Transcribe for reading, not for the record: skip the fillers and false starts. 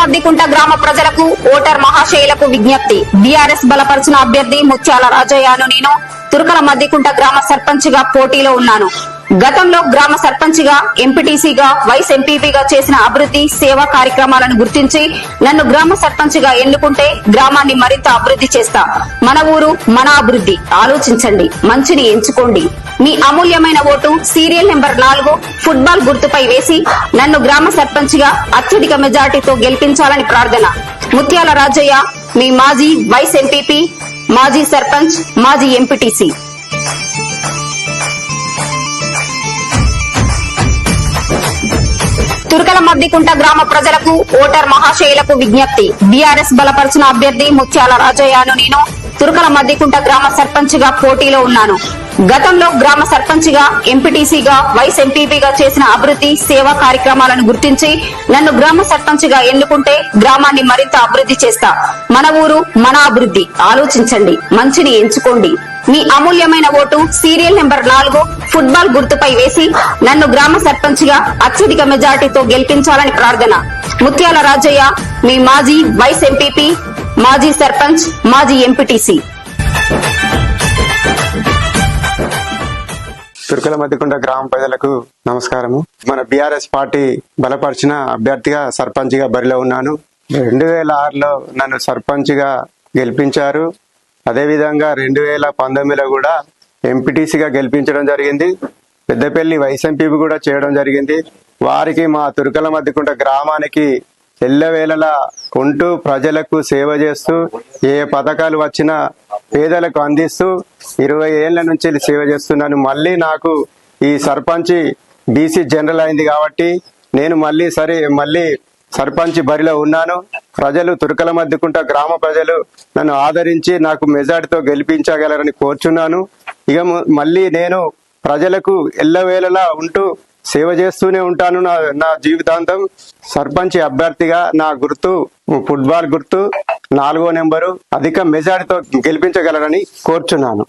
మద్దికుంట గ్రామ ప్రజలకు ఓటర్ మహాశయులకు విజ్ఞప్తి. బీఆర్ఎస్ బలపరిచిన అభ్యర్థి ముత్యాల రాజయ్యను నేను తుర్కల మద్దికుంట గ్రామ సర్పంచ్ గా పోటీలో ఉన్నాను. గతంలో గ్రామ సర్పంచ్ గా, ఎంపీటీసీగా, వైస్ ఎంపీపీగా చేసిన అభివృద్ధి సేవా కార్యక్రమాలను గుర్తించి నన్ను గ్రామ సర్పంచ్ గా ఎన్నుకుంటే గ్రామాన్ని మరింత అభివృద్ధి చేస్తా. మన ఊరు మన అభివృద్ధి. ఆలోచించండి, మంచిని ఎంచుకోండి. మీ అమూల్యమైన ఓటు సీరియల్ నెంబర్ 4 ఫుట్బాల్ గుర్తుపై వేసి నన్ను గ్రామ సర్పంచ్ గా అత్యధిక మెజార్టీతో గెలిపించాలని ప్రార్థన. ముత్యాల రాజయ్య, మీ మాజీ వైస్ ఎంపీపీ, మాజీ సర్పంచ్, మాజీ ఎంపీటీసీ. తుర్కల మద్దికుంట గ్రామ ప్రజలకు ఓటర్ మహాశయులకు విజ్ఞప్తి. బీఆర్ఎస్ బలపరిచిన అభ్యర్థి ముత్యాల రాజయ్యను నేను తుర్కల మద్దికుంట గ్రామ సర్పంచ్ గా పోటీలో ఉన్నాను. గతంలో గ్రామ సర్పంచ్ గా, ఎంపీటీసీగా, వైస్ ఎంపీపీగా చేసిన అభివృద్ధి సేవా కార్యక్రమాలను గుర్తించి నన్ను గ్రామ సర్పంచ్ గా ఎన్నుకుంటే గ్రామాన్ని మరింత అభివృద్ధి చేస్తా. మన ఊరు మన అభివృద్ధి. ఆలోచించండి, మంచిని ఎంచుకోండి. మీ అమూల్యమైన ఓటు సీరియల్ నెంబర్ 4 ఫుట్బాల్ గుర్తుపై వేసి నన్ను గ్రామ సర్పంచ్ గా అత్యధిక మెజార్టీతో గెలిపించాలని ప్రార్థన. ముత్యాల రాజయ్య, మీ మాజీ వైస్ ఎంపీపీ, మాజీ సర్పంచ్, మాజీ ఎంపీటీసీ. తుర్కల మద్దికుంట గ్రామ ప్రజలకు నమస్కారము. మన బీఆర్ఎస్ పార్టీ బలపరిచిన అభ్యర్థిగా సర్పంచ్ గా బరిలో ఉన్నాను. 2006లో నన్ను సర్పంచ్ గా గెలిపించారు. అదేవిధంగా 2019లో కూడా ఎంపీటీసీగా గెలిపించడం జరిగింది. పెద్దపల్లి వైస్ ఎంపీపీ కూడా చేయడం జరిగింది. వారికి మా తుర్కల మద్దికుంట గ్రామానికి ఎల్లవేళలా ఉంటూ ప్రజలకు సేవ చేస్తూ ఏ పథకాలు వచ్చినా పేదలకు అందిస్తూ 20 ఏళ్ల నుంచి సేవ చేస్తున్నాను. మళ్ళీ నాకు ఈ సర్పంచ్ బీసీ జనరల్ అయింది కాబట్టి నేను మళ్ళీ సర్పంచ్ బరిలో ఉన్నాను. ప్రజలు తుర్కల మద్దికుంట గ్రామ ప్రజలు నన్ను ఆదరించి నాకు మెజార్టీతో గెలిపించగలరని కోరుచున్నాను. ఇక మళ్ళీ నేను ప్రజలకు ఎల్లవేళలా ఉంటూ సేవ చేస్తూనే ఉంటాను. నా జీవితాంతం సర్పంచ్ అభ్యర్థిగా నా గుర్తు ఫుట్బాల్ గుర్తు 4వ నెంబరు అధిక మెజార్టీతో గెలిపించగలరని కోరుచున్నాను.